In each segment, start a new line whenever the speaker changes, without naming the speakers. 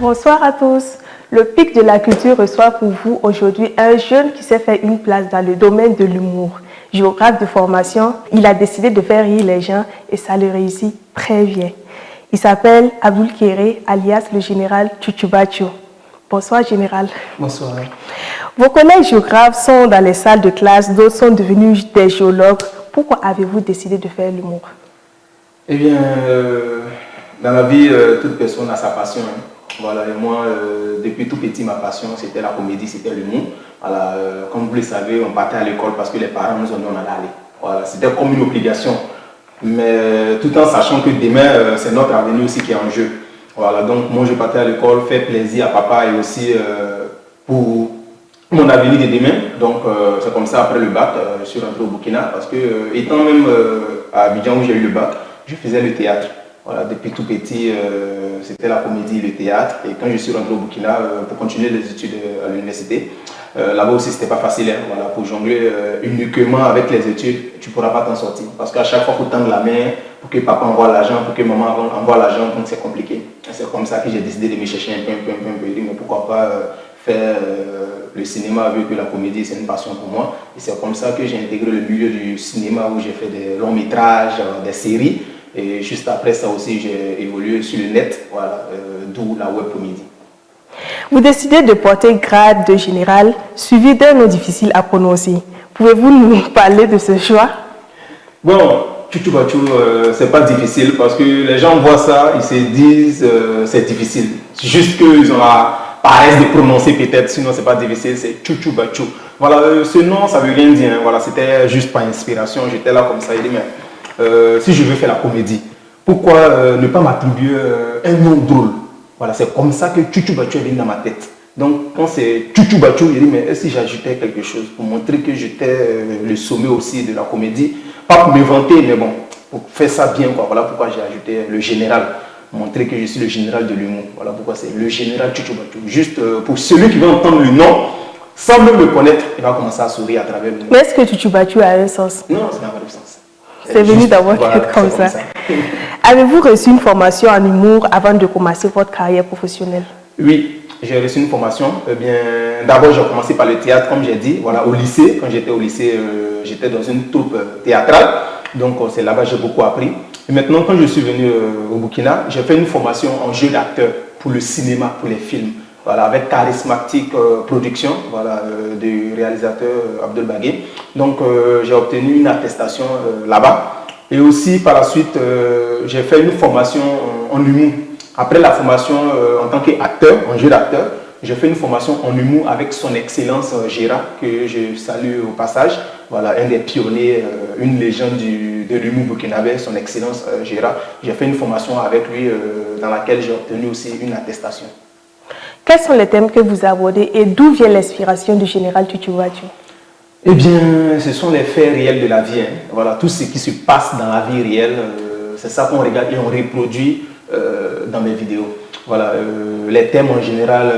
Bonsoir à tous. Le Pic de la culture reçoit pour vous aujourd'hui un jeune qui s'est fait une place dans le domaine de l'humour. Géographe de formation, il a décidé de faire rire les gens et ça le réussit très bien. Il s'appelle Abdul Kéré, alias le général Tchoutoubachou. Bonsoir général.
Bonsoir.
Vos collègues géographes sont dans les salles de classe, d'autres sont devenus des géologues. Pourquoi avez-vous décidé de faire l'humour?
Eh bien, dans la vie, toute personne a sa passion. Hein. Voilà, et moi, depuis tout petit, ma passion, c'était la comédie, c'était l'humour. Voilà, comme vous le savez, on partait à l'école parce que les parents nous ont dit on allait aller. Voilà, c'était comme une obligation. Mais tout en sachant que demain, c'est notre avenir aussi qui est en jeu. Voilà, donc moi, je partais à l'école, faire plaisir à papa et aussi pour mon avenir de demain. Donc, c'est comme ça, après le bac, je suis rentré au Burkina parce que, étant même à Abidjan où j'ai eu le bac, je faisais le théâtre. Voilà, depuis tout petit, c'était la comédie et le théâtre. Et quand je suis rentré au Burkina pour continuer les études à l'université, là-bas aussi, c'était pas facile. Hein, voilà, pour jongler uniquement avec les études, tu ne pourras pas t'en sortir. Parce qu'à chaque fois, il faut tendre la main pour que papa envoie l'argent, pour que maman envoie l'argent, donc c'est compliqué. C'est comme ça que j'ai décidé de me chercher un peu. Je dis, mais pourquoi pas faire le cinéma vu que la comédie, c'est une passion pour moi. Et c'est comme ça que j'ai intégré le milieu du cinéma où j'ai fait des longs métrages, des séries. Et juste après ça aussi, j'ai évolué sur le net, voilà, d'où la web comédie.
Vous décidez de porter grade de général, suivi d'un nom difficile à prononcer. Pouvez-vous nous parler de ce choix?
Bon, Tchoutoubachou, c'est pas difficile parce que les gens voient ça, ils se disent c'est difficile. C'est juste qu'ils ont la paresse de prononcer peut-être, sinon c'est pas difficile, c'est Tchoutoubachou. Voilà, ce nom, ça veut rien dire, hein. Voilà, c'était juste par inspiration, j'étais là comme ça, il dit mais si je veux faire la comédie, pourquoi ne pas m'attribuer un nom drôle? Voilà, c'est comme ça que Tchoutoubachou est venu dans ma tête. Donc, quand c'est Tchoutoubachou, il dit, mais si j'ajoutais quelque chose pour montrer que j'étais le sommet aussi de la comédie, pas pour me vanter, mais bon, pour faire ça bien, quoi. Voilà pourquoi j'ai ajouté le général, montrer que je suis le général de l'humour. Voilà pourquoi c'est le général Tchoutoubachou. Juste pour celui qui va entendre le nom, sans même le connaître, il va commencer à sourire à travers le nom.
Mais est-ce que Tchoutoubachou a un sens?
Non, ça n'a pas de sens.
C'est venu dans votre tête comme ça. Avez-vous reçu une formation en humour avant de commencer votre carrière professionnelle?
Oui, j'ai reçu une formation. Eh bien, d'abord, j'ai commencé par le théâtre, comme j'ai dit. Voilà, au lycée, quand j'étais au lycée, j'étais dans une troupe théâtrale. Donc, c'est là-bas que j'ai beaucoup appris. Et maintenant, quand je suis venu au Burkina, j'ai fait une formation en jeu d'acteur pour le cinéma, pour les films. Voilà, avec Charismatic Production, voilà, du réalisateur Abdul Bagué. Donc, j'ai obtenu une attestation là-bas. Et aussi, par la suite, j'ai fait une formation en humour. Après la formation en tant qu'acteur, en jeu d'acteur, j'ai fait une formation en humour avec son excellence Gérard, que je salue au passage. Voilà, un des pionniers, une légende de l'humour burkinabé, son excellence Gérard. J'ai fait une formation avec lui dans laquelle j'ai obtenu aussi une attestation.
Quels sont les thèmes que vous abordez et d'où vient l'inspiration du général Tchoutoubachou?
Eh bien, ce sont les faits réels de la vie. Hein. Voilà, tout ce qui se passe dans la vie réelle, c'est ça qu'on regarde et on reproduit dans mes vidéos. Voilà, les thèmes en général,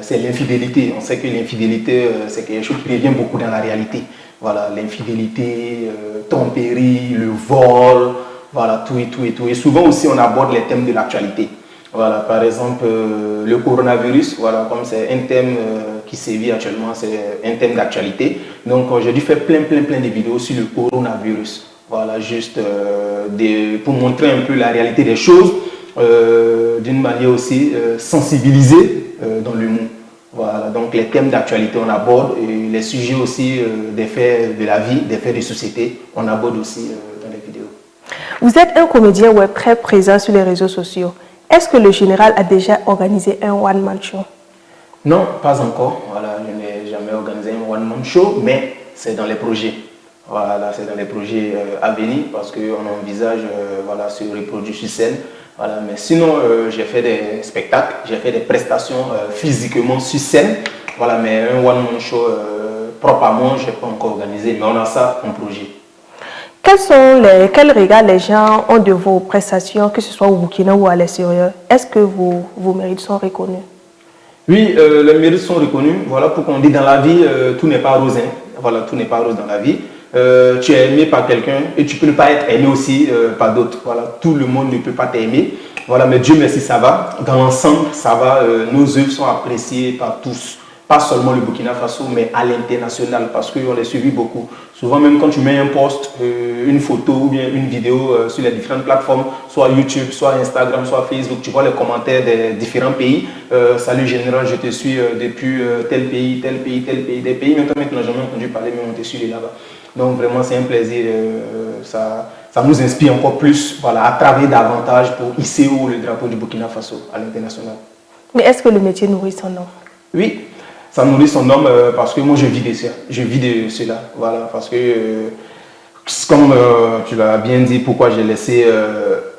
c'est l'infidélité. On sait que l'infidélité, c'est quelque chose qui revient beaucoup dans la réalité. Voilà, l'infidélité, tromperie, le vol, voilà, tout et tout et tout. Et souvent aussi, on aborde les thèmes de l'actualité. Voilà, par exemple, le coronavirus, voilà, comme c'est un thème qui sévit actuellement, c'est un thème d'actualité. Donc, j'ai dû faire plein de vidéos sur le coronavirus. Voilà, juste pour montrer un peu la réalité des choses, d'une manière aussi sensibilisée dans l'humour. Voilà, donc les thèmes d'actualité, on aborde, et les sujets aussi des faits de la vie, des faits de société, on aborde aussi dans les vidéos.
Vous êtes un comédien web très présent sur les réseaux sociaux. Est-ce que le général a déjà organisé un one-man show?
Non, pas encore. Voilà, je n'ai jamais organisé un one-man show, mais c'est dans les projets. Voilà, c'est dans les projets à venir parce qu'on envisage voilà, se reproduire sur scène. Voilà, mais sinon, j'ai fait des spectacles, j'ai fait des prestations physiquement sur scène. Voilà, mais un one-man show propre à moi, je n'ai pas encore organisé, mais on a ça en projet.
Quels regards les gens ont de vos prestations, que ce soit au Burkina ou à l'extérieur? Est-ce que vos mérites sont reconnus?
Oui, les mérites sont reconnus. Voilà pourquoi on dit dans la vie, tout n'est pas rose. Hein. Voilà, tout n'est pas rose dans la vie. tu es aimé par quelqu'un et tu peux ne pas être aimé aussi par d'autres. Voilà, tout le monde ne peut pas t'aimer. Voilà, mais Dieu merci, ça va. Dans l'ensemble, ça va. Nos œuvres sont appréciées par tous. Pas seulement le Burkina Faso, mais à l'international, parce qu'on les suivi beaucoup. Souvent, même quand tu mets un post, une photo ou bien une vidéo sur les différentes plateformes, soit YouTube, soit Instagram, soit Facebook, tu vois les commentaires des différents pays. Salut général, je te suis depuis tel pays, tel pays, tel pays, des pays maintenant que nous n'avons jamais entendu parler, mais on te suit là-bas. Donc vraiment, c'est un plaisir. Ça nous inspire encore plus, voilà, à travailler davantage pour hisser haut le drapeau du Burkina Faso à l'international.
Mais est-ce que le métier nourrit son nom?
Oui. Ça nourrit son homme parce que moi je vis de ça, je vis de cela, voilà, parce que comme tu l'as bien dit, pourquoi j'ai laissé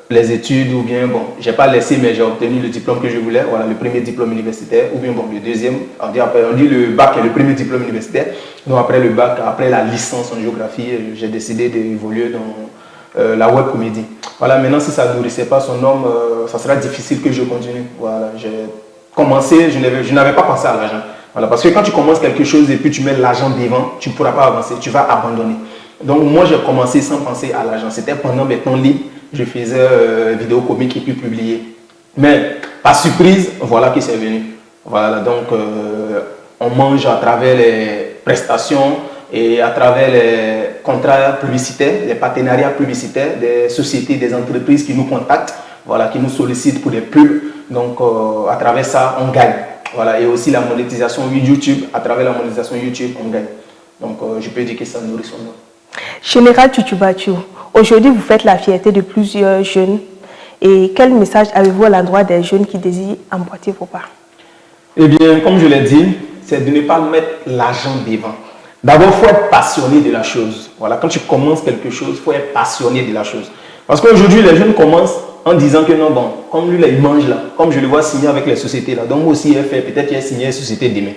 les études ou bien, bon, j'ai pas laissé mais j'ai obtenu le diplôme que je voulais, voilà, le premier diplôme universitaire ou bien bon, le deuxième, on dit le bac est le premier diplôme universitaire, donc après le bac, après la licence en géographie, j'ai décidé d'évoluer dans la web comédie. Voilà, maintenant si ça ne nourrissait pas son homme, ça sera difficile que je continue, voilà, j'ai commencé, je n'avais pas pensé à l'argent. Voilà, parce que quand tu commences quelque chose et puis tu mets l'argent devant, tu ne pourras pas avancer, tu vas abandonner. Donc moi, j'ai commencé sans penser à l'argent. C'était pendant mes temps libres, je faisais vidéos comiques et puis publier. Mais par surprise, voilà que c'est venu. Voilà, donc on mange à travers les prestations et à travers les contrats publicitaires, les partenariats publicitaires des sociétés, des entreprises qui nous contactent, voilà, qui nous sollicitent pour des pubs. Donc à travers ça, on gagne. Voilà, et aussi la monétisation YouTube, à travers la monétisation YouTube, on gagne. Donc, je peux dire que ça nourrit son nom.
Général Tutu Bachou, aujourd'hui, vous faites la fierté de plusieurs jeunes. Et quel message avez-vous à l'endroit des jeunes qui désirent emboîter vos pas?
Eh bien, comme je l'ai dit, c'est de ne pas mettre l'argent devant. D'abord, il faut être passionné de la chose. Voilà, quand tu commences quelque chose, il faut être passionné de la chose. Parce qu'aujourd'hui, les jeunes commencent en disant que non, bon, comme lui là, il mange là, comme je le vois signer avec les sociétés là, donc moi aussi il a fait, peut-être il a signé une société demain.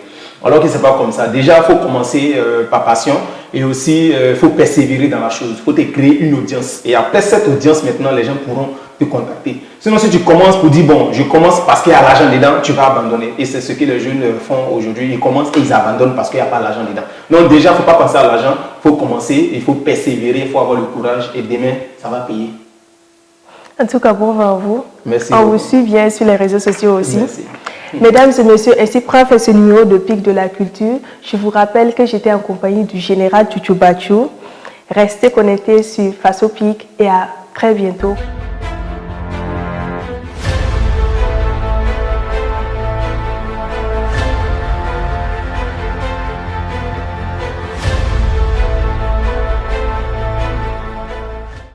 Alors que ce n'est pas comme ça. Déjà, il faut commencer par passion et aussi il faut persévérer dans la chose. Il faut te créer une audience. Et après cette audience, maintenant, les gens pourront te contacter. Sinon, si tu commences pour dire, bon, je commence parce qu'il y a l'argent dedans, tu vas abandonner. Et c'est ce que les jeunes font aujourd'hui. Ils commencent et ils abandonnent parce qu'il n'y a pas l'argent dedans. Donc déjà, il ne faut pas penser à l'argent. Il faut commencer, il faut persévérer, il faut avoir le courage et demain, ça va payer.
En tout cas, bravo à vous.
Merci.
On vous suit bien sur les réseaux sociaux aussi.
Merci.
Mesdames et messieurs, ainsi prend fait ce numéro de Pic de la Culture. Je vous rappelle que j'étais en compagnie du général Tutu Bachou. Restez connectés sur Faso Pic et à très bientôt.